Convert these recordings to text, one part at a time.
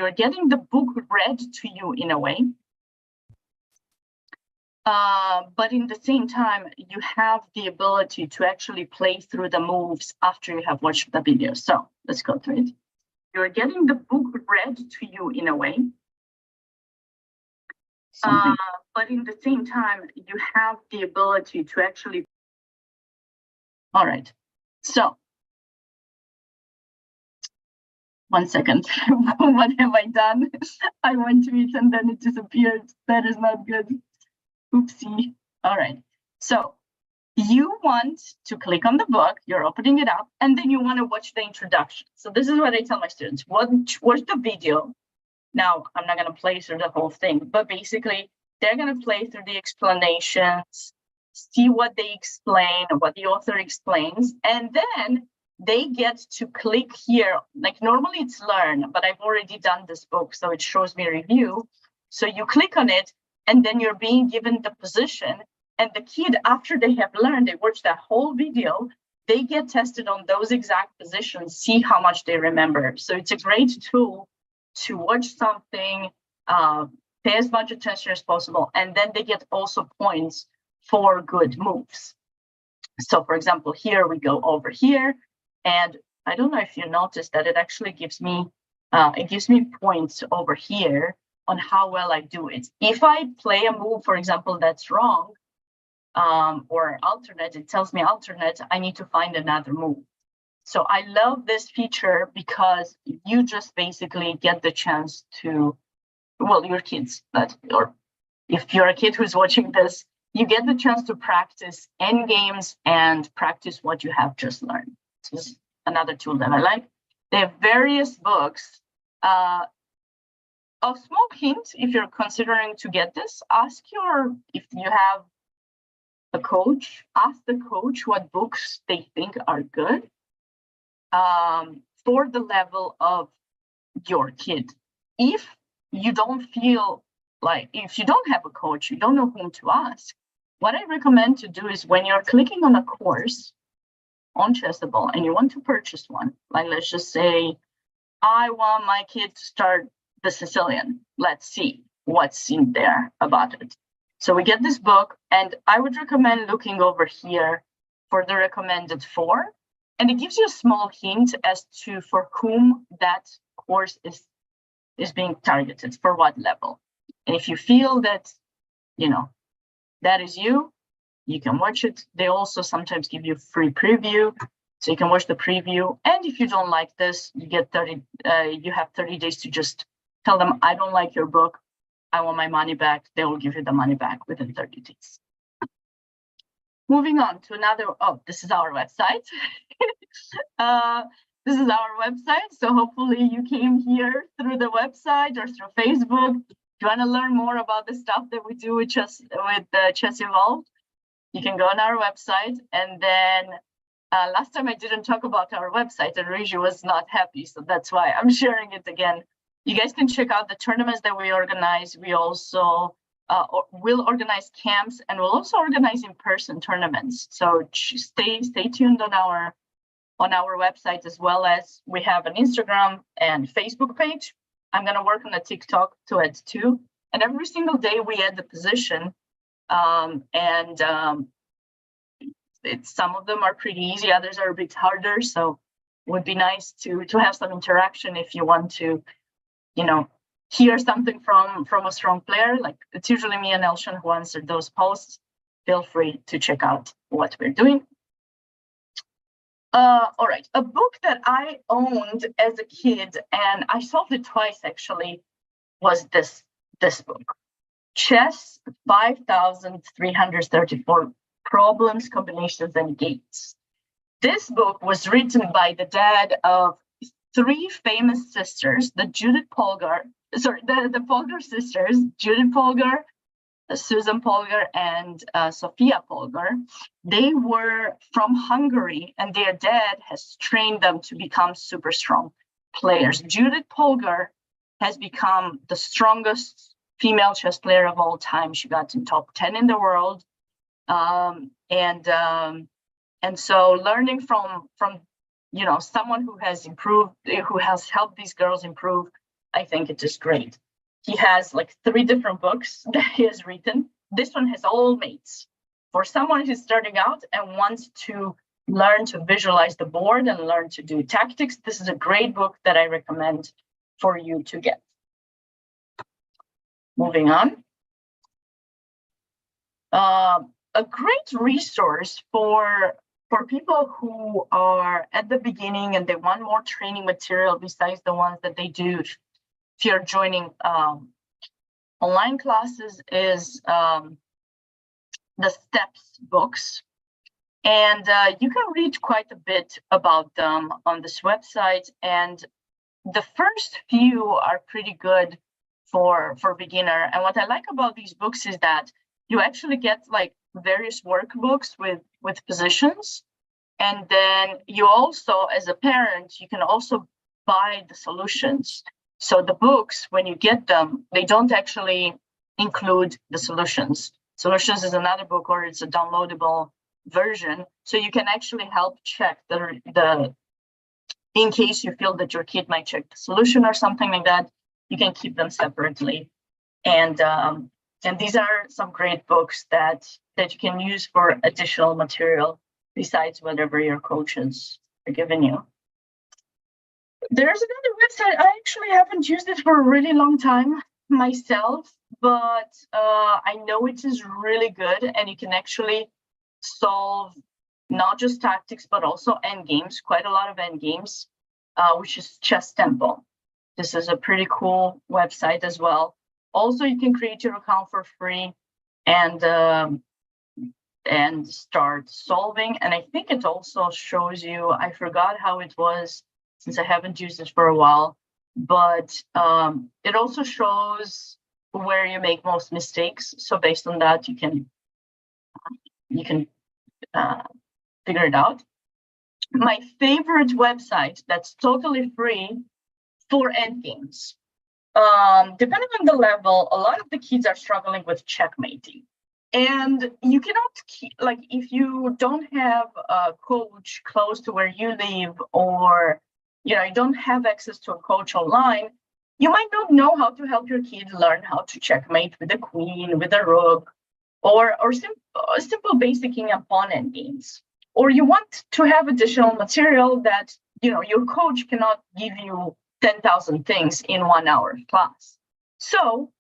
you're getting the book read to you in a way. But in the same time, you have the ability to actually play through the moves after you have watched the video. So let's go through it. You're getting the book read to you in a way. But in the same time, you have the ability to actually. All right. So 1 second. What have I done? I went to it and then it disappeared. That is not good. Oopsie. All right. So you want to click on the book, you're opening it up, and then you want to watch the introduction. So this is what I tell my students. Watch the video. Now, I'm not going to play through the whole thing, but basically, they're going to play through the explanations, see what they explain, what the author explains, and then they get to click here. Like normally it's learn, but I've already done this book, so it shows me review. So you click on it, and then you're being given the position. And the kid, after they have learned, they watch that whole video, they get tested on those exact positions, see how much they remember. So it's a great tool to watch something, pay as much attention as possible, and then they get also points for good moves. So for example, here we go over here, and I don't know if you noticed that it actually gives me points over here on how well I do it. If I play a move, for example, that's wrong, or alternate, it tells me alternate, I need to find another move. So I love this feature because you just basically get the chance to, well, your kids, or if you're a kid who's watching this, you get the chance to practice end games and practice what you have just learned. This is another tool that I like. They have various books. A small hint, if you're considering to get this, if you have a coach, ask the coach what books they think are good for the level of your kid. If you don't feel like, if you don't have a coach, you don't know whom to ask, what I recommend to do is when you're clicking on a course on ChessEvolve and you want to purchase one, like let's just say, I want my kid to start the Sicilian. Let's see what's in there about it. So we get this book, and I would recommend looking over here for the recommended for, and it gives you a small hint as to for whom that course is being targeted, for what level. And if you feel that, that is you can watch it. They also sometimes give you free preview, so you can watch the preview. And if you don't like this, you get you have 30 days to just tell them, I don't like your book, I want my money back. They will give you the money back within 30 days. Moving on to another, this is our website. This is our website. So hopefully you came here through the website or through Facebook. If you want to learn more about the stuff that we do with ChessEvolve, you can go on our website. And then last time I didn't talk about our website and Riju was not happy. So that's why I'm sharing it again. You guys can check out the tournaments that we organize. We also will organize camps, and we'll also organize in-person tournaments. So stay tuned on our website, as well as we have an Instagram and Facebook page. I'm going to work on a TikTok to add too. And every single day we add the position, some of them are pretty easy, others are a bit harder. So it would be nice to have some interaction if you want to, hear something from a strong player. Like it's usually me and Elshan who answer those posts. Feel free to check out what we're doing. All right, a book that I owned as a kid, and I solved it twice actually, was this book, Chess 5334 Problems, Combinations, and Gates. This book was written by the dad of three famous sisters, the Polgar sisters, Judith Polgar, Susan Polgar, and Sophia Polgar. They were from Hungary, and their dad has trained them to become super strong players. Judith Polgar has become the strongest female chess player of all time. She got in top 10 in the world. And so learning from someone who has improved, who has helped these girls improve, I think it is great. He has like 3 different books that he has written. This one has all mates. For someone who's starting out and wants to learn to visualize the board and learn to do tactics, this is a great book that I recommend for you to get. Moving on. A great resource for people who are at the beginning and they want more training material besides the ones that they do if you're joining online classes is the steps books. And you can read quite a bit about them on this website. And the first few are pretty good for beginner. And what I like about these books is that you actually get like various workbooks with positions. And then you also, as a parent, you can also buy the solutions. So the books, when you get them, they don't actually include the solutions. Solutions is another book, or it's a downloadable version. So you can actually help check the in case you feel that your kid might check the solution or something like that, you can keep them separately. And these are some great books that you can use for additional material besides whatever your coaches are giving you. There's another website. I actually haven't used it for a really long time myself, but I know it is really good, and you can actually solve not just tactics, but also end games, quite a lot of end games, which is Chess Temple. This is a pretty cool website as well. Also, you can create your account for free and start solving. And I think it also shows you, I forgot how it was since I haven't used it for a while, but it also shows where you make most mistakes. So based on that, you can figure it out. My favorite website that's totally free for endgames. Depending on the level, a lot of the kids are struggling with checkmating. And you cannot keep, like, if you don't have a coach close to where you live, or you don't have access to a coach online, you might not know how to help your kid learn how to checkmate with a queen, with a rook, or simple basic king and pawn end games. Or you want to have additional material that your coach cannot give you 10,000 things in 1 hour class. So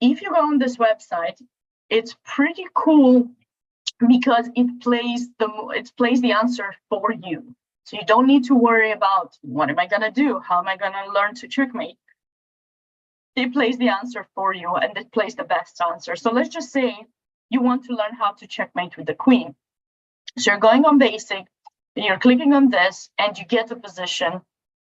if you go on this website, it's pretty cool because it plays the answer for you. So you don't need to worry about what am I going to do? How am I going to learn to checkmate? It plays the answer for you, and it plays the best answer. So let's just say you want to learn how to checkmate with the queen. So you're going on basic, you're clicking on this, and you get a position.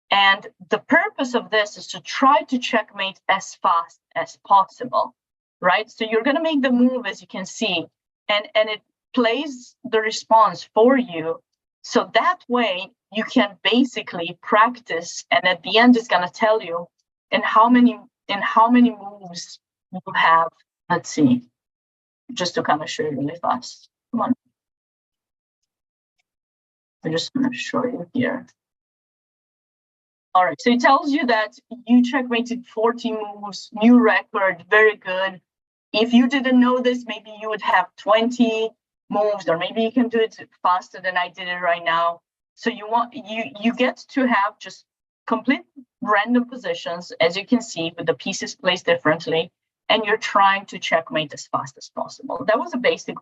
And the purpose of this is to try to checkmate as fast as possible, right? So you're going to make the move, as you can see, and it plays the response for you. So that way you can basically practice, and at the end it's going to tell you in how many moves you have. Let's see, just to kind of show you really fast. Come on. I'm just going to show you here. All right, so it tells you that you checkmated 40 moves, new record, very good. If you didn't know this, maybe you would have 20 moves, or maybe you can do it faster than I did it right now. So you get to have just complete random positions, as you can see, with the pieces placed differently, and you're trying to checkmate as fast as possible. That was a basic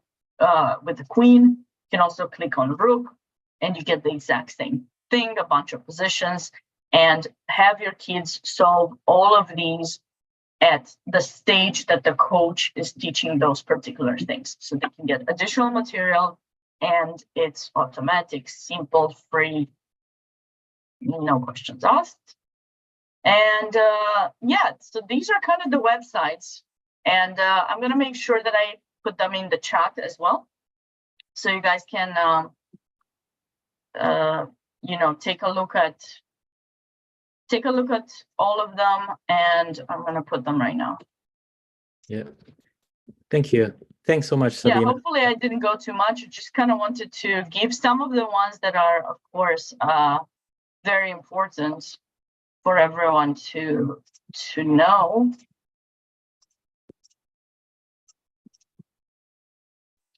with the queen. You can also click on rook, and you get the exact same thing, a bunch of positions, and have your kids solve all of these at the stage that the coach is teaching those particular things. So they can get additional material, and it's automatic, simple, free, no questions asked. And yeah, so these are kind of the websites. And I'm going to make sure that I put them in the chat as well, so you guys can, take a look at all of them, and I'm going to put them right now. Yeah, thank you. Thanks so much, Sabina. Yeah, hopefully I didn't go too much. I just kind of wanted to give some of the ones that are, of course, very important. for everyone to know.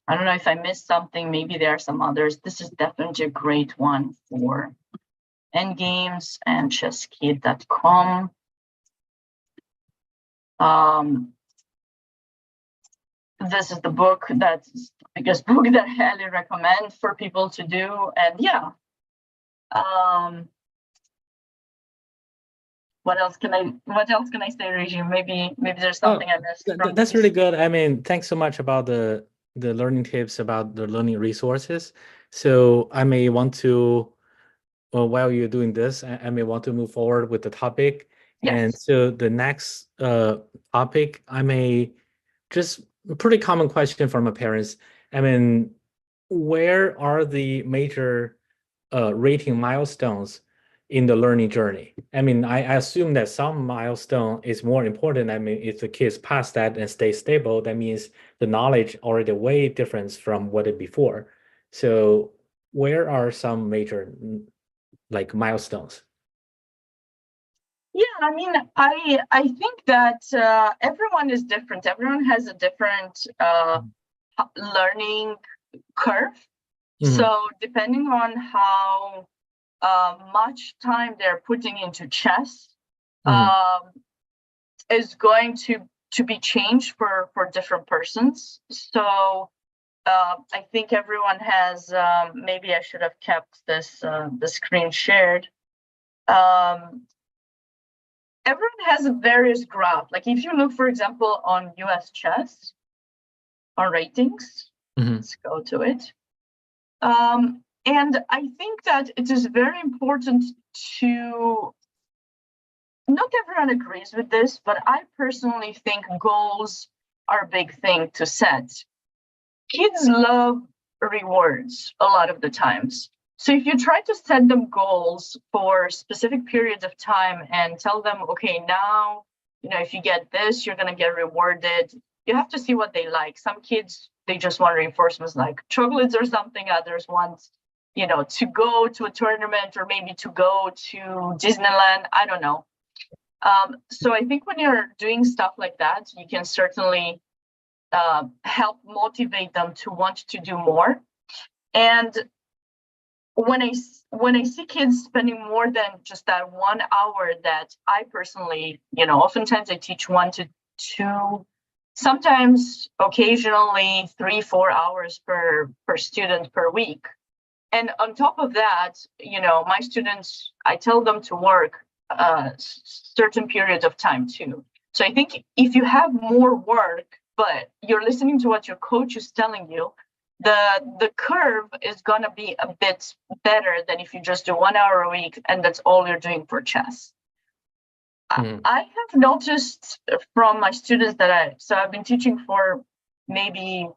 I don't know if I missed something. Maybe there are some others. This is definitely a great one for endgames and chesskid.com. This is the book that's the biggest book that I highly recommend for people to do. And yeah, what else can I say, Regime? Maybe there's something I missed. That's really good. I mean, thanks so much about the learning tips, about the learning resources. So I may want to, while you're doing this, I may want to move forward with the topic. Yes. And so the next topic, I may just a pretty common question from my parents. I mean, where are the major rating milestones in the learning journey? I mean, I assume that some milestone is more important. I mean, if the kids pass that and stay stable, that means the knowledge already way different from what it before. So where are some major like milestones? Yeah, I mean, I think that everyone is different. Everyone has a different learning curve. So depending on how much time they're putting into chess is going to be changed for different persons. So I think everyone has, maybe I should have kept this the screen shared. Everyone has a various graph. Like if you look, for example, on US chess, on ratings, let's go to it. And I think that it is very important to, not everyone agrees with this, but I personally think goals are a big thing to set. Kids love rewards a lot of the times. So if you try to set them goals for specific periods of time and tell them, okay, now, you know, if you get this, you're going to get rewarded. You have to see what they like. Some kids, they just want reinforcements like chocolates or something. Others want, you know, to go to a tournament or maybe to go to Disneyland. I don't know. So I think when you're doing stuff like that, you can certainly help motivate them to want to do more. And when I see kids spending more than just that 1 hour that I personally, you know, oftentimes I teach 1 to 2, sometimes occasionally 3-4 hours per student per week. And on top of that, you know, my students, I tell them to work certain periods of time too. So I think if you have more work, but you're listening to what your coach is telling you, the curve is going to be a bit better than if you just do 1 hour a week and that's all you're doing for chess. I have noticed from my students that I've been teaching for maybe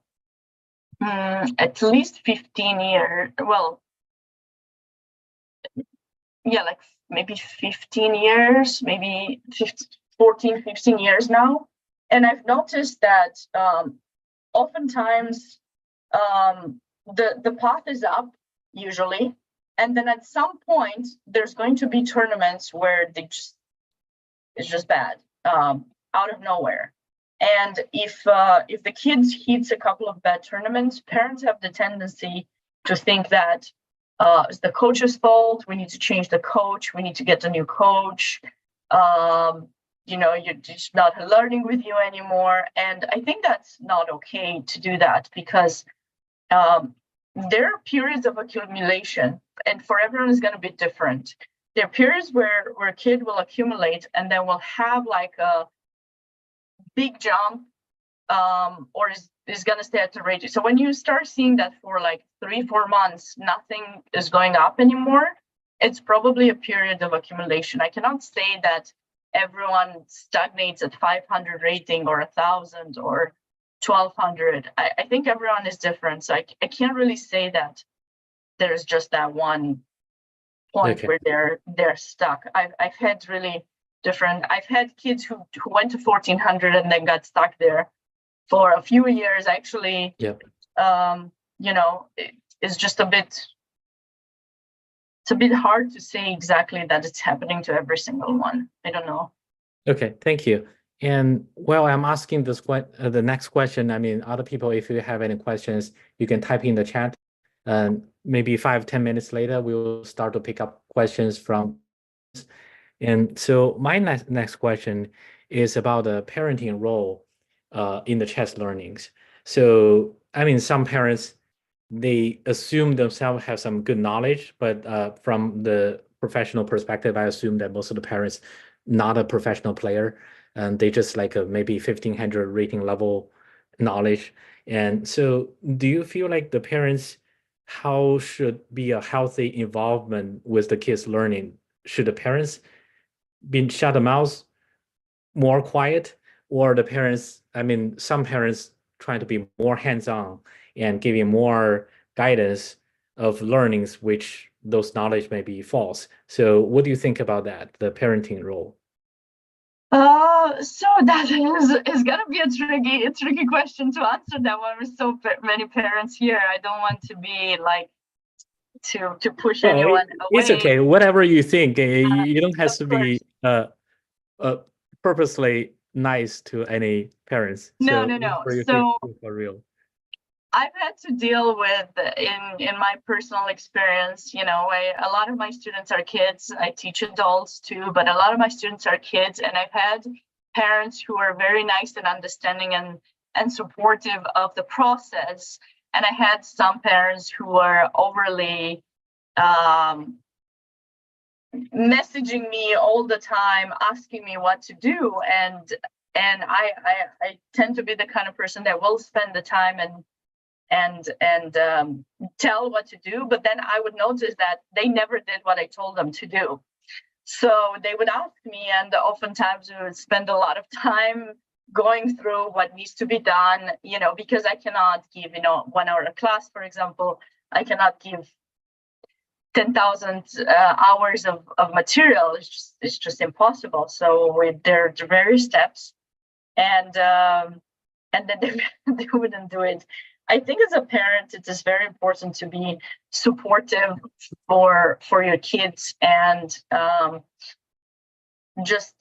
at least 15 years. Well, yeah, like maybe 15 years, maybe 14, 15 years now. And I've noticed that oftentimes the path is up usually, and then at some point there's going to be tournaments where it's just bad out of nowhere. And if the kids hits a couple of bad tournaments, parents have the tendency to think that it's the coach's fault. We need to change the coach. We need to get a new coach. You know, you're just not learning with you anymore. And I think that's not okay to do that, because there are periods of accumulation, and for everyone is going to be different. There are periods where a kid will accumulate and then will have like a big jump, or is going to stay at the rate. So when you start seeing that for like 3-4 months, nothing is going up anymore, it's probably a period of accumulation. I cannot say that everyone stagnates at 500 rating or 1,000 or 1,200. I think everyone is different. So I can't really say that there's just that one point where they're stuck. I've had really different. I've had kids who went to 1,400 and then got stuck there for a few years. Actually, you know, it's just a bit it's a bit hard to say exactly that it's happening to every single one. I don't know. Okay, thank you. And while I'm asking this the next question, I mean, other people, if you have any questions, you can type in the chat. And maybe 5-10 minutes later, we will start to pick up questions from. And so my next question is about the parenting role in the chess learnings. So, I mean, some parents, they assume themselves have some good knowledge, but from the professional perspective, I assume that most of the parents not a professional player, and they just like a maybe 1500 rating level knowledge. And so do you feel like the parents, how should be a healthy involvement with the kids learning? Should the parents be shut the mouth, more quiet, or the parents, I mean, some parents trying to be more hands-on and giving more guidance of learnings, which those knowledge may be false. So what do you think about that, the parenting role? So that is gonna be a tricky question to answer that one with so many parents here. I don't want to be like to push anyone away. It's okay, whatever you think. You don't have to be purposely nice to any parents. No. So for real. I've had to deal with in my personal experience, you know, a lot of my students are kids. I teach adults too, but a lot of my students are kids, and I've had parents who are very nice and understanding and supportive of the process. And I had some parents who were overly messaging me all the time, asking me what to do. And I tend to be the kind of person that will spend the time and tell what to do, but then I would notice that they never did what I told them to do. So they would ask me, and oftentimes we would spend a lot of time going through what needs to be done, you know, because I cannot give, you know, 1 hour class, for example, I cannot give 10,000 hours of material. It's just impossible. So there are various steps, and then they wouldn't do it. I think as a parent, it is very important to be supportive for your kids, and just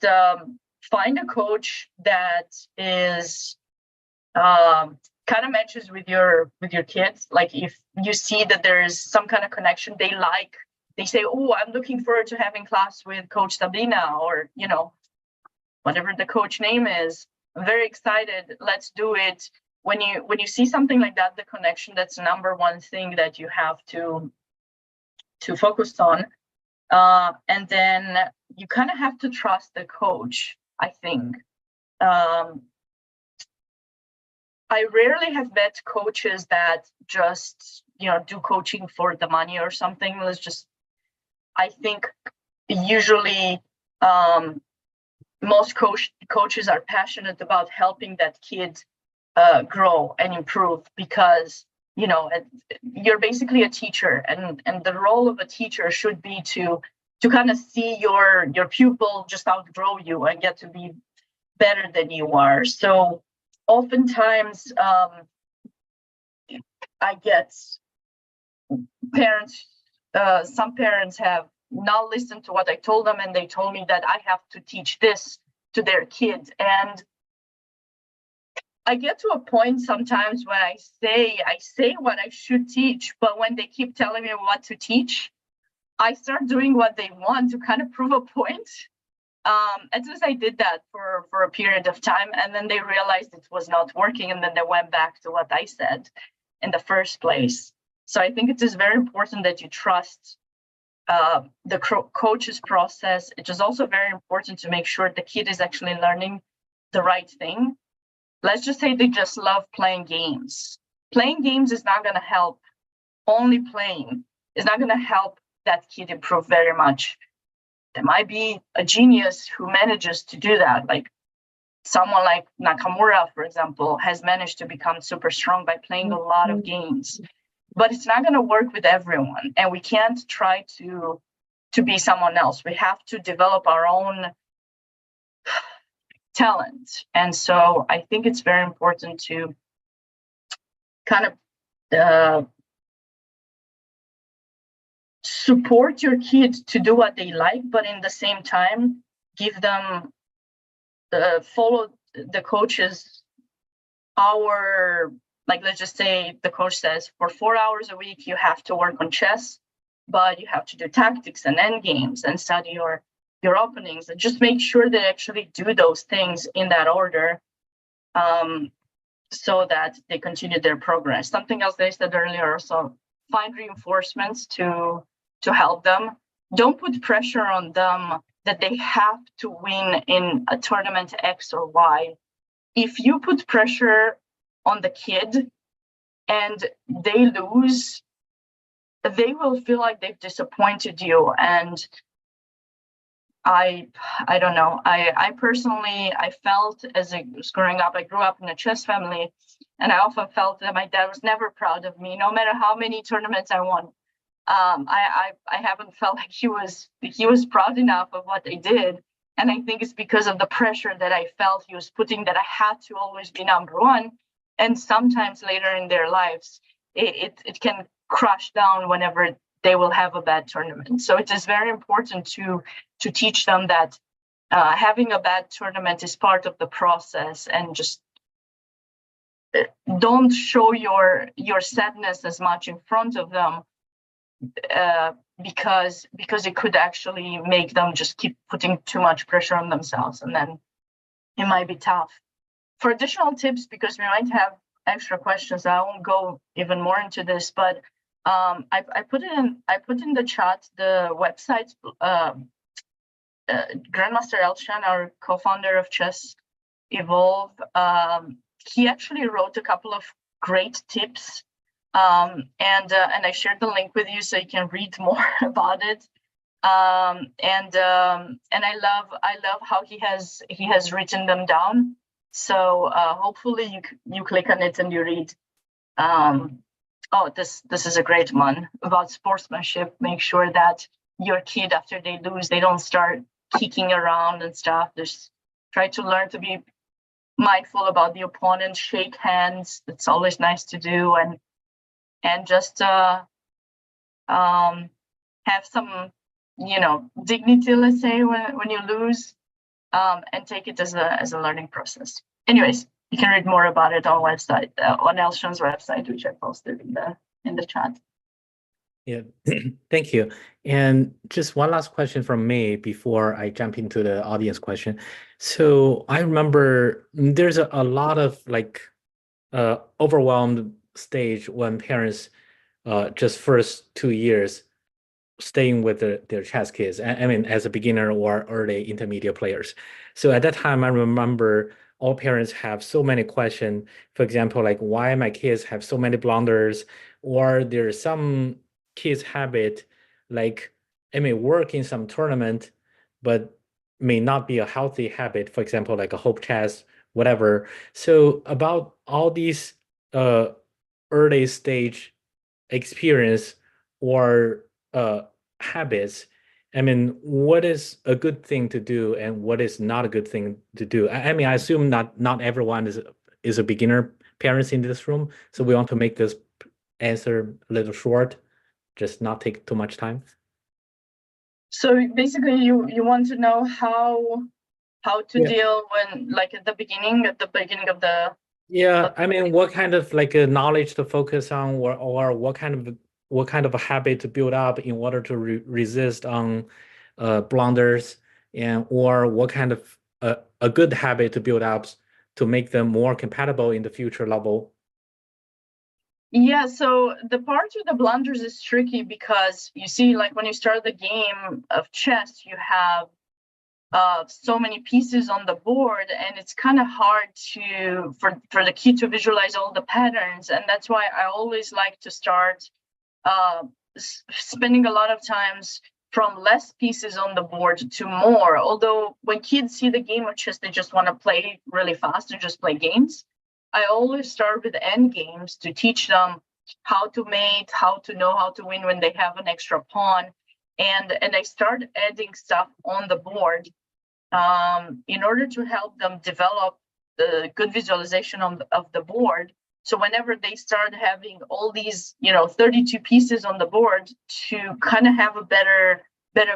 find a coach that is kind of matches with your kids. Like if you see that there is some kind of connection, they say, oh, I'm looking forward to having class with Coach Sabrina, or, you know, whatever the coach name is. I'm very excited. Let's do it. When you see something like that, the connection, that's the number one thing that you have to focus on. And then you kind of have to trust the coach, I think. I rarely have met coaches that just, you know, do coaching for the money or something. I think usually most coaches are passionate about helping that kid grow and improve, because, you know, you're basically a teacher, and the role of a teacher should be to kind of see your pupil just outgrow you and get to be better than you are. So oftentimes I get parents, some parents have not listened to what I told them, and they told me that I have to teach this to their kids. And I get to a point sometimes when I say what I should teach, but when they keep telling me what to teach, I start doing what they want to kind of prove a point. As soon as I did that for a period of time, and then they realized it was not working, and then they went back to what I said in the first place. So I think it is very important that you trust the coach's process. It is also very important to make sure the kid is actually learning the right thing. Let's just say they just love playing games. Playing games is not going to help. Only playing is not going to help that kid improve very much. There might be a genius who manages to do that. Like someone like Nakamura, for example, has managed to become super strong by playing a lot of games. But it's not going to work with everyone, and we can't try to be someone else. We have to develop our own talent. And so I think it's very important to kind of support your kid to do what they like, but in the same time, give them follow the coach's hour. Like, let's just say the coach says for 4 hours a week, you have to work on chess, but you have to do tactics and end games and study your openings, and just make sure they actually do those things in that order, so that they continue their progress. Something else they said earlier also, find reinforcements to help them. Don't put pressure on them that they have to win in a tournament X or Y. If you put pressure on the kid and they lose, they will feel like they've disappointed you. And I don't know. I personally, I felt as I was growing up, I grew up in a chess family, and I often felt that my dad was never proud of me, no matter how many tournaments I won. I haven't felt like he was proud enough of what I did. And I think it's because of the pressure that I felt he was putting, that I had to always be number one. And sometimes later in their lives, it can crush down whenever they will have a bad tournament. So it is very important to teach them that having a bad tournament is part of the process, and just don't show your sadness as much in front of them, because it could actually make them just keep putting too much pressure on themselves, and then it might be tough. For additional tips, because we might have extra questions, I won't go even more into this, but I put in the chat the website. Grandmaster Elshan, our co-founder of ChessEvolve, he actually wrote a couple of great tips, and I shared the link with you so you can read more about it. And I love how he has written them down. So hopefully you click on it and you read. Oh, this is a great one about sportsmanship. Make sure that your kid, after they lose, they don't start kicking around and stuff. Just try to learn to be mindful about the opponent, shake hands. It's always nice to do, and just have some, dignity, let's say, when you lose, and take it as a learning process. Anyways, you can read more about it on website, on Elshan's website, which I posted in the chat. Yeah, thank you. And just one last question from me before I jump into the audience question. So I remember there's a lot of overwhelmed stage when parents just first 2 years staying with their chess kids. I mean, as a beginner or early intermediate players. So at that time, I remember all parents have so many questions. For example, like why my kids have so many blunders, or there's some kids habit, like it may work in some tournament, but may not be a healthy habit. For example, like a hope chess, whatever. So about all these early stage experience or habits, I mean, what is a good thing to do and what is not a good thing to do? I mean, I assume not everyone is a beginner parents in this room, so we want to make this answer a little short, just not take too much time. So basically, you want to know how to deal when, like, at the beginning of the. Yeah, I mean, what kind of knowledge to focus on, or what kind of a habit to build up in order to resist on blunders, and or what kind of a good habit to build up to make them more compatible in the future level. Yeah, so the part with the blunders is tricky because you see, like when you start the game of chess, you have so many pieces on the board, and it's kind of hard for the kid to visualize all the patterns. And that's why I always like to start spending a lot of times from less pieces on the board to more. Although when kids see the game of chess, they just want to play really fast and just play games. I always start with end games to teach them how to mate, how to know how to win when they have an extra pawn. And I start adding stuff on the board in order to help them develop the good visualization of the board. So whenever they start having all these, 32 pieces on the board, to kind of have a better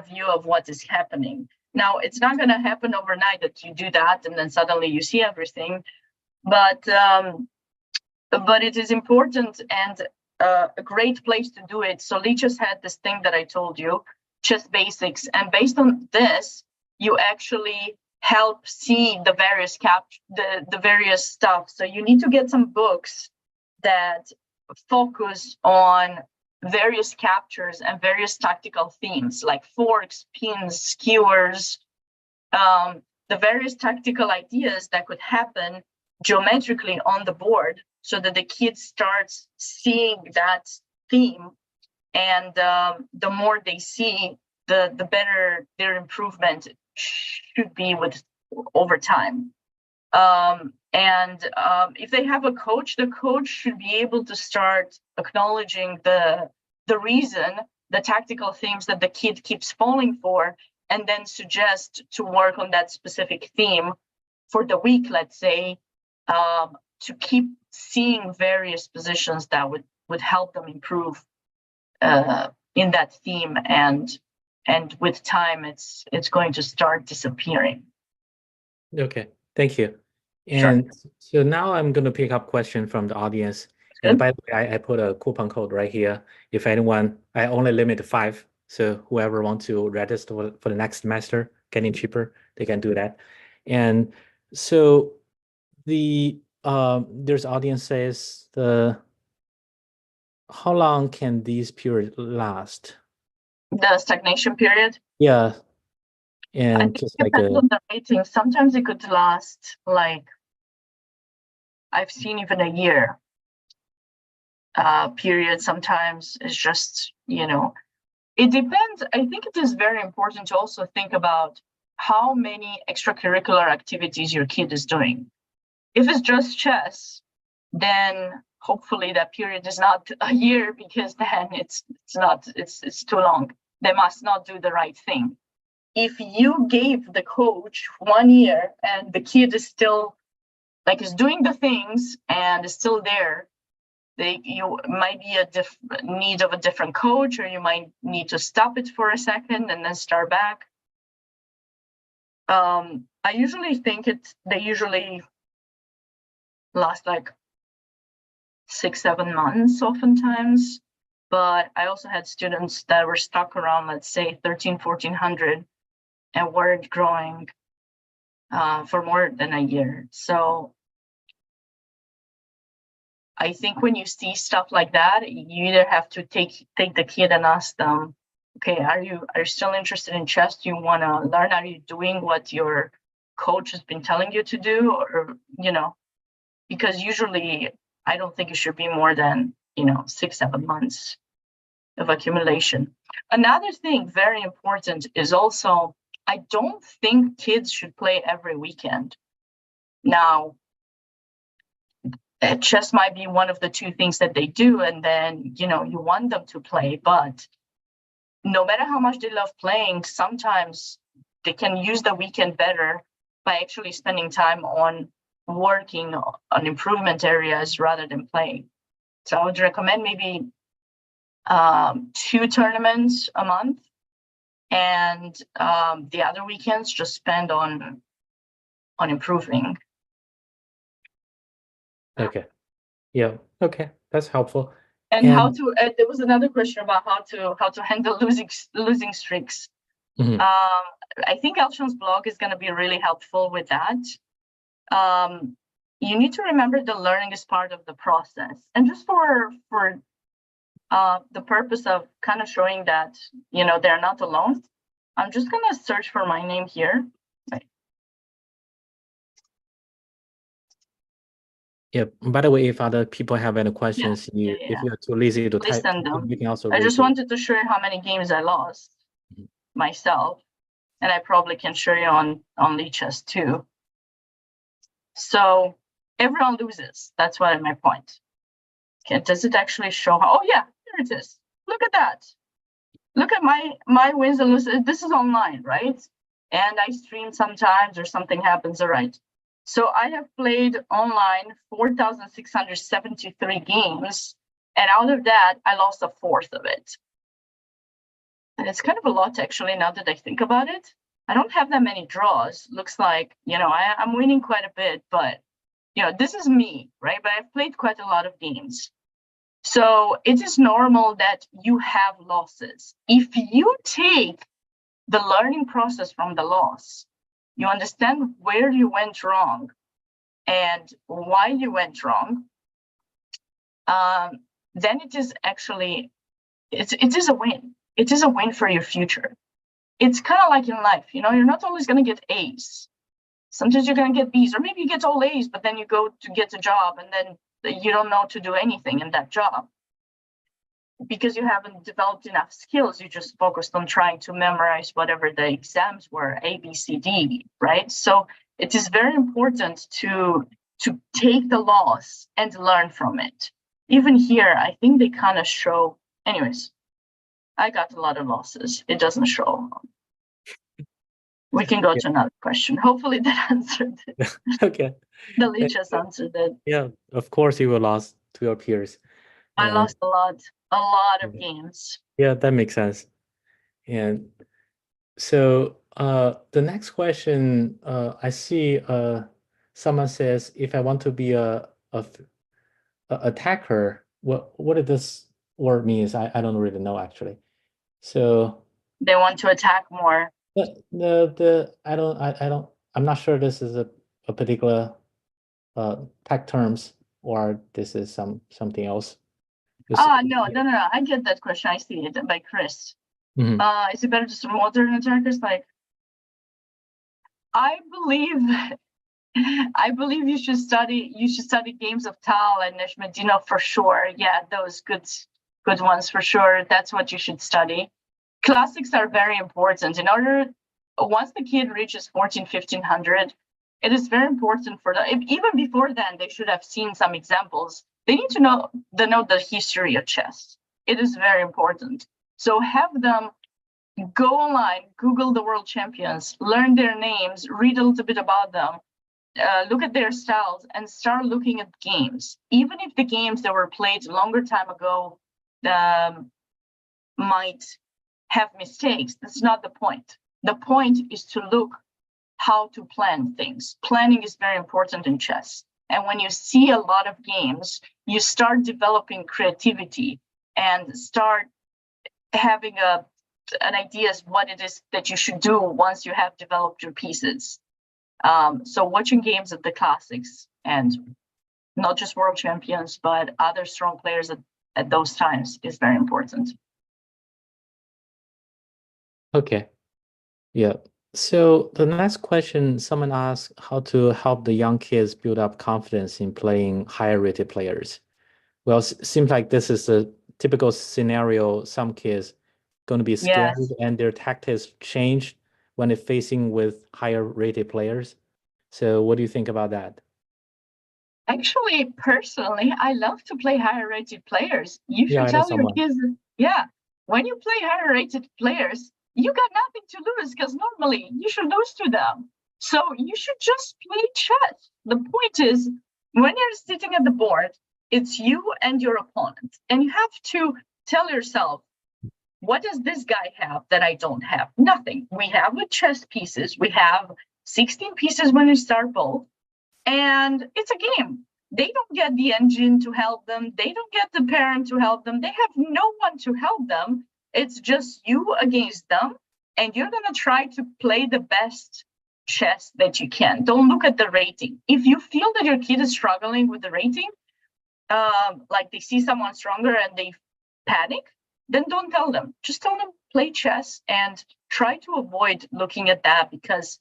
view of what is happening. Now, it's not going to happen overnight that you do that and then suddenly you see everything, but it is important and a great place to do it. So Lichess had this thing that I told you, Chess Basics, and based on this, you actually help see the various the various stuff. So you need to get some books that focus on various captures and various tactical themes, like forks, pins, skewers, the various tactical ideas that could happen geometrically on the board, so that the kid starts seeing that theme, and the more they see, the better their improvement should be over time. If they have a coach, the coach should be able to start acknowledging the reason, the tactical themes that the kid keeps falling for, and then suggest to work on that specific theme for the week, let's say, to keep seeing various positions that would help them improve in that theme, and with time it's going to start disappearing. Okay, thank you. Sure. And so now I'm going to pick up question from the audience. And by the way, I put a coupon code right here. If anyone, I only limit to 5. So whoever wants to register for the next semester, getting cheaper, they can do that. And so there's audience says how long can these periods last? The stagnation period? Yeah. And just like depends on the rating. Sometimes it could last, like, I've seen even a year period. Sometimes it's just, it depends. I think it is very important to also think about how many extracurricular activities your kid is doing. If it's just chess, then hopefully that period is not a year, because then it's too long. They must not do the right thing. If you gave the coach 1 year and the kid is still is doing the things and is still there, you might be need of a different coach, or you might need to stop it for a second and then start back. I usually think they usually last like 6-7 months oftentimes, but I also had students that were stuck around, let's say 1,300-1,400, and weren't growing for more than a year. So I think when you see stuff like that, you either have to take the kid and ask them, okay, are you still interested in chess? Do you want to learn? Are you doing what your coach has been telling you to do? Or, because usually I don't think it should be more than, 6-7 months of accumulation. Another thing very important is also, I don't think kids should play every weekend. Now, chess might be one of the 2 things that they do, and then, you want them to play, but no matter how much they love playing, sometimes they can use the weekend better by actually spending time on working on improvement areas rather than playing. So I would recommend maybe 2 tournaments a month, and the other weekends just spend on improving. Okay. Yeah. Okay. That's helpful. And how to? There was another question about how to handle losing streaks. Mm-hmm. I think Elshon's blog is going to be really helpful with that. You need to remember the learning is part of the process, and just for the purpose of kind of showing that they're not alone, I'm just going to search for my name here. Yeah. By the way, if other people have any questions, if you're too lazy to type, you can also. I just wanted to show you how many games I lost myself, and I probably can show you on Lichess too. So everyone loses. That's what my point. Okay, does it actually show? Oh yeah, here it is. Look at that. Look at my wins and losses. This is online, right? And I stream sometimes, or something happens. All right. So I have played online 4,673 games, and out of that, I lost a fourth of it. And it's kind of a lot, actually, now that I think about it. I don't have that many draws. Looks like, I'm winning quite a bit, but, this is me, right? But I've played quite a lot of games. So it is normal that you have losses. If you take the learning process from the loss, you understand where you went wrong and why you went wrong, then it is actually, it is a win. It is a win for your future. It's kind of like in life, you're not always going to get A's. Sometimes you're going to get B's, or maybe you get all A's, but then you go to get a job and then you don't know to do anything in that job because you haven't developed enough skills. You just focused on trying to memorize whatever the exams were, A, B, C, D, right? So it is very important to take the loss and learn from it. Even here, I think they kind of show, anyways, I got a lot of losses. It doesn't show. We can go to another question. Hopefully that answered it. Okay. The lead just answered it. Yeah, of course you will lose to your peers. I lost a lot of games. Yeah, that makes sense. And so the next question, I see someone says, if I want to be a attacker, what does this word means? I don't really know actually. So they want to attack more. I'm not sure this is a particular tech terms or this is something else. No, I get that question. I see it by Chris. Mm-hmm. Is it better to modern attackers? Like, I believe you should study games of Tal and Neshmedino for sure. Yeah, those good ones for sure. That's what you should study. Classics are very important. Once the kid reaches 1500, it is very important for them. Even before then, they should have seen some examples. They need to know the history of chess. It is very important. So have them go online, Google the world champions, learn their names, read a little bit about them, look at their styles, and start looking at games. Even if the games that were played a longer time ago might have mistakes, that's not the point. The point is to look how to plan things. Planning is very important in chess. And when you see a lot of games, you start developing creativity and start having an idea of what it is that you should do once you have developed your pieces. So watching games of the classics and not just world champions, but other strong players at those times is very important. Okay. Yeah. So the next question, someone asked how to help the young kids build up confidence in playing higher rated players. Well, it seems like this is a typical scenario. Some kids going to be scared and their tactics change when they're facing with higher rated players. So what do you think about that? Actually, personally, I love to play higher rated players. You should tell your kids, when you play higher rated players, you got nothing to lose because normally you should lose to them. So you should just play chess. The point is, when you're sitting at the board, it's you and your opponent. And you have to tell yourself, what does this guy have that I don't have? Nothing. We have chess pieces. We have 16 pieces when we start both. And it's a game. They don't get the engine to help them. They don't get the parent to help them. They have no one to help them. It's just you against them. And you're going to try to play the best chess that you can. Don't look at the rating. If you feel that your kid is struggling with the rating, like they see someone stronger and they panic, then don't tell them. Just tell them play chess and try to avoid looking at that because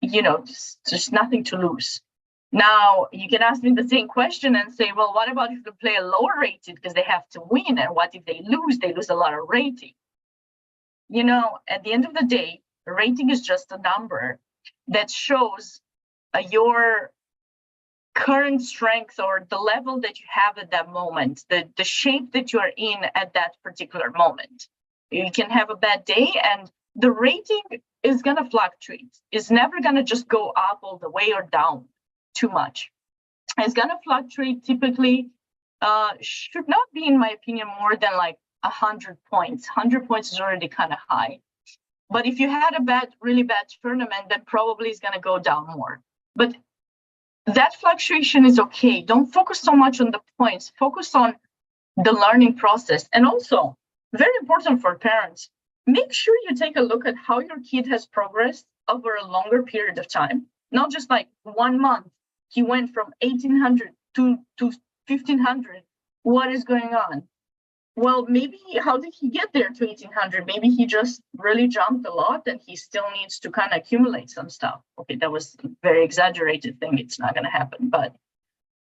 there's nothing to lose. Now, you can ask me the same question and say, well, what about if they play a lower rated because they have to win? And what if they lose a lot of rating? At the end of the day, the rating is just a number that shows your current strength or the level that you have at that moment, the shape that you are in at that particular moment. You can have a bad day and the rating is going to fluctuate. It's never going to just go up all the way or down too much. It's going to fluctuate. Typically should not be, in my opinion, more than like 100 points. 100 points is already kind of high. But if you had a really bad tournament, then probably it's going to go down more. But that fluctuation is okay. Don't focus so much on the points. Focus on the learning process. And also, very important for parents, make sure you take a look at how your kid has progressed over a longer period of time. Not just like 1 month. He went from 1800 to 1500. What is going on? Well, maybe how did he get there to 1800? Maybe he just really jumped a lot and he still needs to kind of accumulate some stuff. Okay, that was a very exaggerated thing. It's not going to happen. But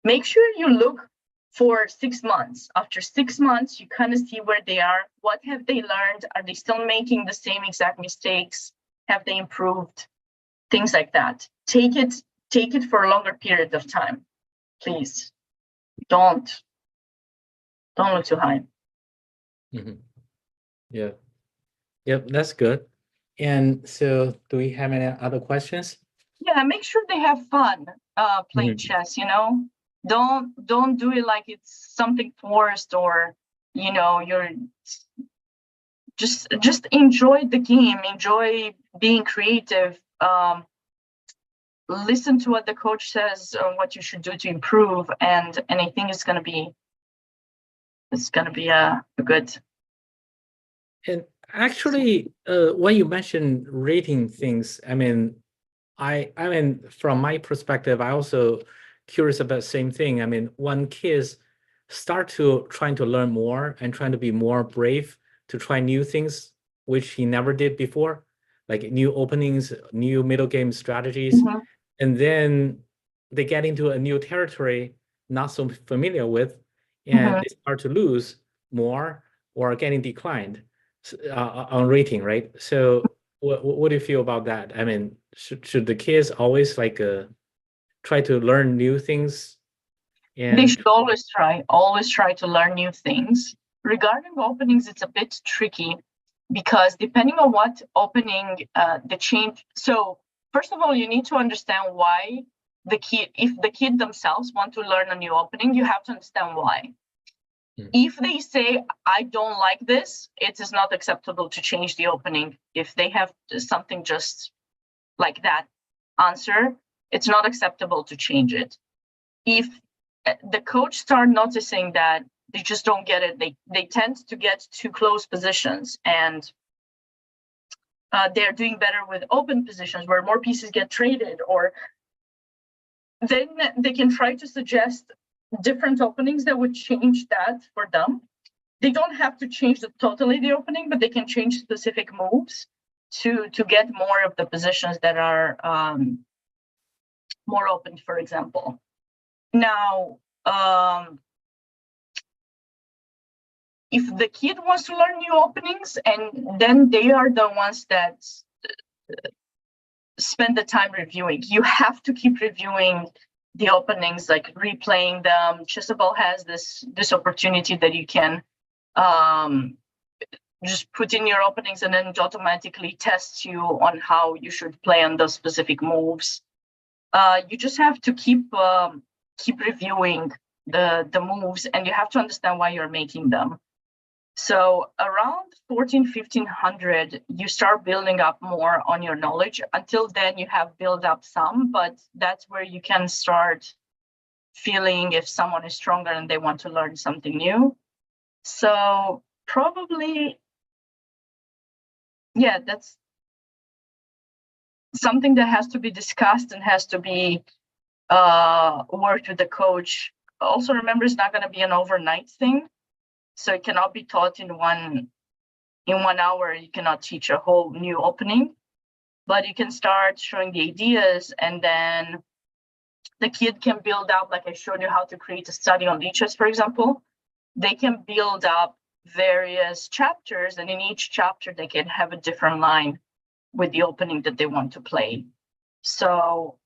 make sure you look for 6 months. After 6 months, you kind of see where they are. What have they learned? Are they still making the same exact mistakes? Have they improved? Things like that. Take it for a longer period of time, please. Don't look too high. Mm-hmm. Yeah. Yep, that's good. And so do we have any other questions? Yeah, make sure they have fun playing chess, you know. Don't do it like it's something forced, or you know, you're just enjoy the game, enjoy being creative. Listen to what the coach says on what you should do to improve, and I think it's gonna be a good. And actually, when you mentioned rating things, I mean, from my perspective, I also curious about the same thing. I mean, when kids start to trying to learn more and trying to be more brave to try new things, which he never did before, like new openings, new middle game strategies, and then they get into a new territory not so familiar with, and they start to lose more or getting declined on rating, right? So what do you feel about that? I mean, should the kids always like try to learn new things? And they should always try to learn new things. Regarding openings, it's a bit tricky because depending on what opening the change. So first of all, you need to understand why if the kid themselves want to learn a new opening, you have to understand why. If they say, I don't like this, it is not acceptable to change the opening. If they have something just like that answer, it's not acceptable to change it. If the coach start noticing that they just don't get it, they tend to get too close positions, and they're doing better with open positions where more pieces get traded, or then they can try to suggest different openings that would change that for them. They don't have to change totally the opening, but they can change specific moves to get more of the positions that are more open, for example. Now, if the kid wants to learn new openings, and then they are the ones that spend the time reviewing, you have to keep reviewing the openings, like replaying them. ChessEvolve has this opportunity that you can just put in your openings, and then it automatically tests you on how you should play on those specific moves. You just have to keep reviewing the moves, and you have to understand why you're making them. So around 1500, you start building up more on your knowledge. Until then, you have built up some, but that's where you can start feeling if someone is stronger and they want to learn something new. So probably, yeah, that's something that has to be discussed and has to be worked with the coach. Also, remember, it's not going to be an overnight thing. So it cannot be taught in 1 hour. You cannot teach a whole new opening, but you can start showing the ideas, and then the kid can build up, like I showed you how to create a study on lichess, for example. They can build up various chapters, and in each chapter, they can have a different line with the opening that they want to play. So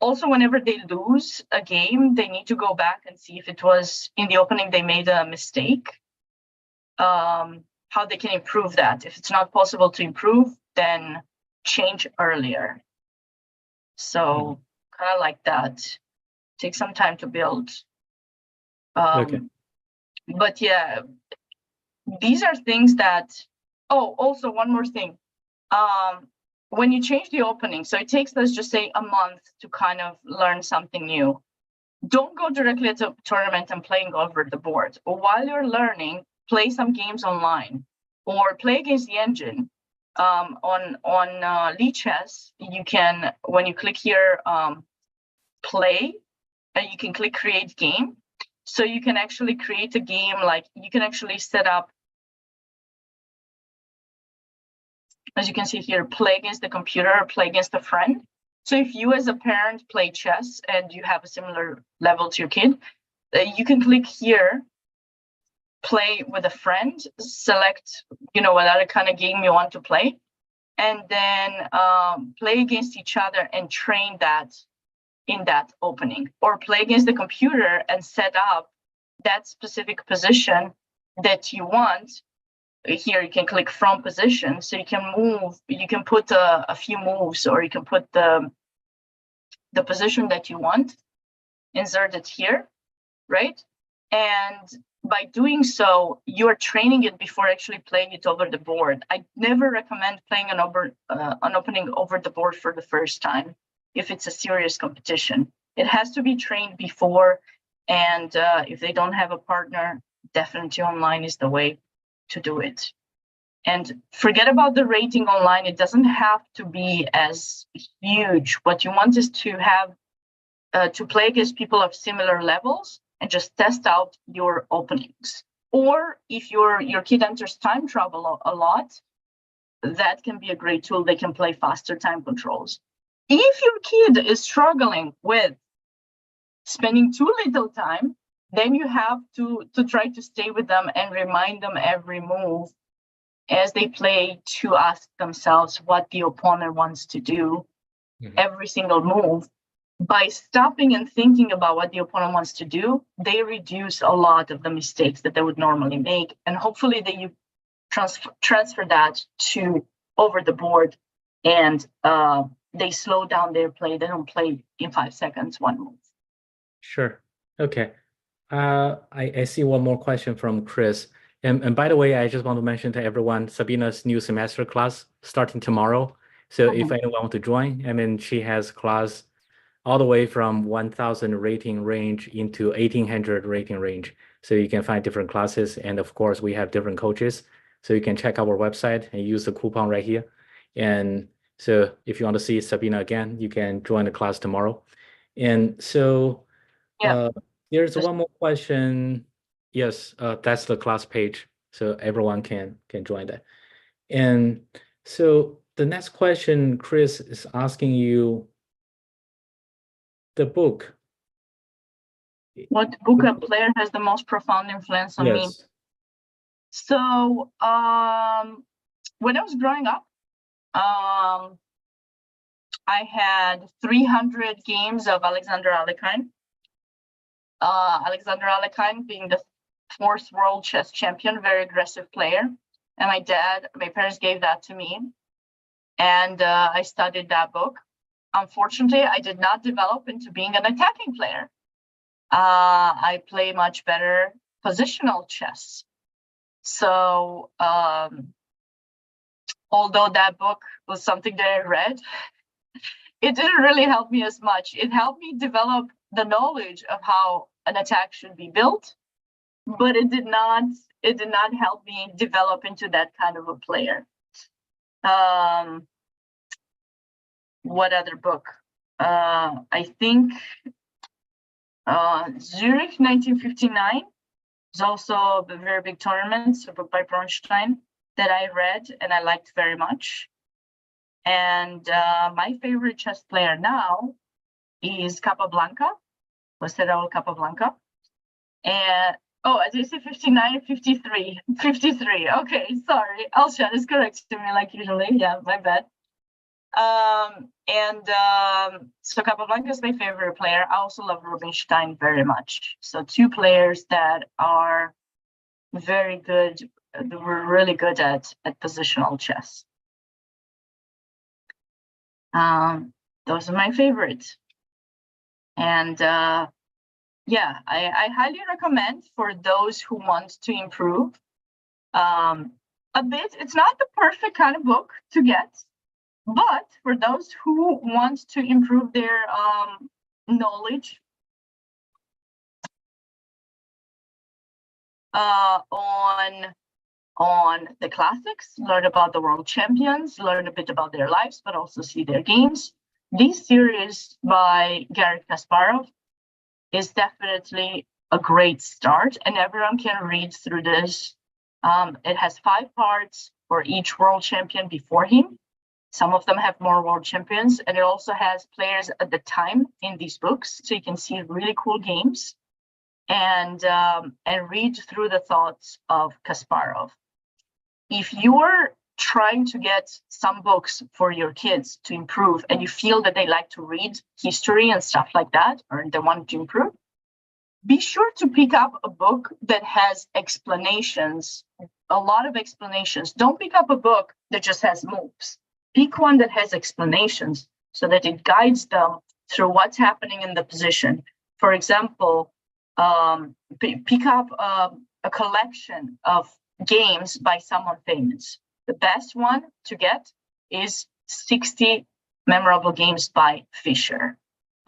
also, whenever they lose a game, they need to go back and see if it was in the opening they made a mistake, how they can improve that. If it's not possible to improve, then change earlier. So kind of like that. Take some time to build. Okay. But yeah, these are things that, oh, also one more thing. When you change the opening, so it takes, let's just say, a month to kind of learn something new. Don't go directly to a tournament and playing over the board. While you're learning, play some games online or play against the engine. On Lichess, you can, when you click here, play, and you can click create game. So you can actually create a game, like you can actually set up, as you can see here, play against the computer or play against a friend. So if you as a parent play chess and you have a similar level to your kid, you can click here, play with a friend, select, what other kind of game you want to play, and then play against each other and train that in that opening, or play against the computer and set up that specific position that you want. Here you can click from position, so you can move, you can put a few moves, or you can put the position that you want, insert it here, right? And by doing so, you're training it before actually playing it over the board. I never recommend playing an opening over the board for the first time if it's a serious competition. It has to be trained before, and if they don't have a partner, definitely online is the way to do it. And forget about the rating online. It doesn't have to be as huge. What you want is to have to play against people of similar levels and just test out your openings. Or if your kid enters time trouble a lot, that can be a great tool. They can play faster time controls. If your kid is struggling with spending too little time, then you have to try to stay with them and remind them every move as they play, to ask themselves what the opponent wants to do every single move. By stopping and thinking about what the opponent wants to do, they reduce a lot of the mistakes that they would normally make, and hopefully that you transfer that to over the board, and they slow down their play. They don't play in 5 seconds one move. Sure. Okay. I see one more question from Chris. And by the way, I just want to mention to everyone, Sabina's new semester class starting tomorrow. So if anyone want to join, she has class all the way from 1,000 rating range into 1,800 rating range. So you can find different classes. And of course, we have different coaches. So you can check our website and use the coupon right here. And so if you want to see Sabina again, you can join the class tomorrow. And so there's one more question. Yes, that's the class page. So everyone can join that. And so the next question, Chris is asking you, the book. What book a player has the most profound influence on me? So when I was growing up, I had 300 games of Alexander Alekhine. Alexander Alekhine being the 4th world chess champion, very aggressive player. And my parents gave that to me. And I studied that book. Unfortunately, I did not develop into being an attacking player. I play much better positional chess. So although that book was something that I read, it didn't really help me as much. It helped me develop the knowledge of how an attack should be built, but it did not help me develop into that kind of a player. What other book? I think Zurich 1959 is also a very big tournament, a book by Bronstein that I read and I liked very much. And my favorite chess player now is Capablanca, José Raúl Capablanca. And I did say 59, 53, 53. Okay, sorry. Alshan is correcting me like usually. Yeah, my bad. So Capablanca is my favorite player. I also love Rubinstein very much. So 2 players that are very good. They were really good at positional chess. Those are my favorites. And yeah, I highly recommend for those who want to improve a bit. It's not the perfect kind of book to get, but for those who want to improve their knowledge on the classics, learn about the world champions, learn a bit about their lives, but also see their games. This series by Garry Kasparov is definitely a great start, and everyone can read through this. It has 5 parts for each world champion before him. Some of them have more world champions, and it also has players at the time in these books, so you can see really cool games and read through the thoughts of Kasparov. If you're trying to get some books for your kids to improve and you feel that they like to read history and stuff like that, or they want to improve, be sure to pick up a book that has explanations, a lot of explanations. Don't pick up a book that just has moves. Pick one that has explanations so that it guides them through what's happening in the position. For example, pick up a collection of games by someone famous. The best one to get is 60 Memorable Games by Fisher.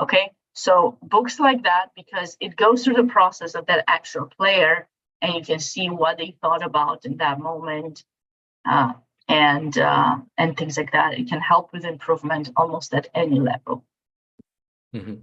Okay, so books like that, because it goes through the process of that actual player, and you can see what they thought about in that moment, and things like that. It can help with improvement almost at any level. Mm-hmm.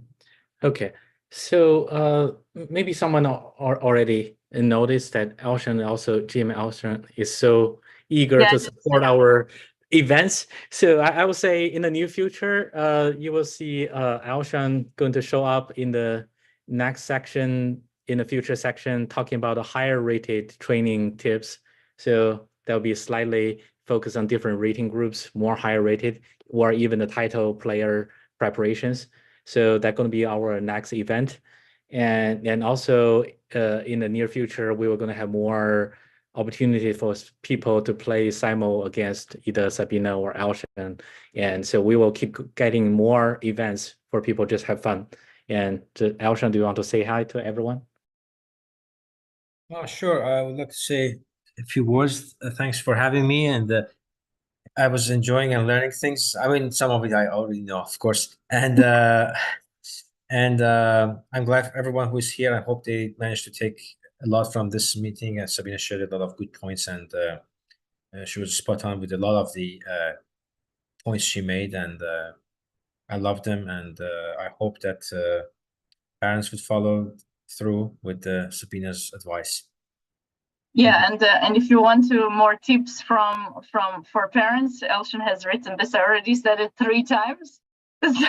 Okay, so maybe someone already noticed that Elshan, also GM Elshan, is so eager to support our events. So I would say in the near future, you will see Elshan going to show up in the next section, in the future section, talking about the higher rated training tips. So there'll be slightly focused on different rating groups, more higher rated, or even the title player preparations. So that's going to be our next event. And also in the near future, we were going to have more opportunity for people to play Simo against either Sabina or Elshan. And so we will keep getting more events for people just have fun. And Elshan, do you want to say hi to everyone? Oh, sure. I would like to say a few words. Thanks for having me. And I was enjoying and learning things. I mean, some of it I already know, of course. And I'm glad for everyone who is here. I hope they managed to take a lot from this meeting. And Sabina shared a lot of good points, and she was spot on with a lot of the points she made. And I love them. And I hope that parents would follow through with Sabina's advice. Yeah, and if you want to more tips for parents, Elshan has written this. I already said it 3 times. So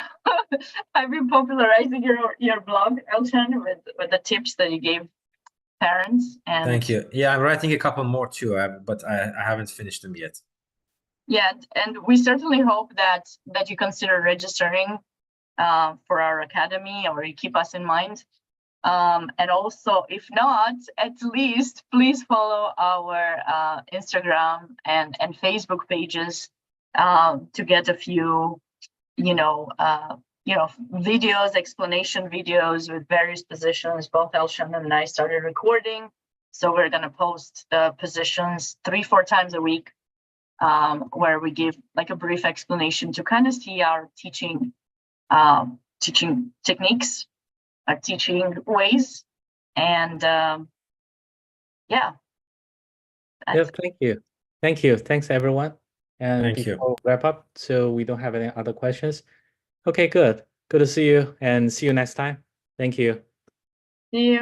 I've been popularizing your blog, Elshan, with the tips that you gave parents. And thank you. Yeah, I'm writing a couple more too, but I haven't finished them yet. Yeah, and we certainly hope that you consider registering for our academy, or you keep us in mind. And also, if not, at least please follow our Instagram and Facebook pages to get a few, videos, explanation videos with various positions. Both Elshan and I started recording, so we're gonna post the positions 3-4 times a week, where we give like a brief explanation to kind of see our teaching techniques, our teaching ways, and yeah. Thank you. Thanks everyone. And thank you. Before we wrap up, so we don't have any other questions. Okay, good to see you, and see you next time. Thank you. See you.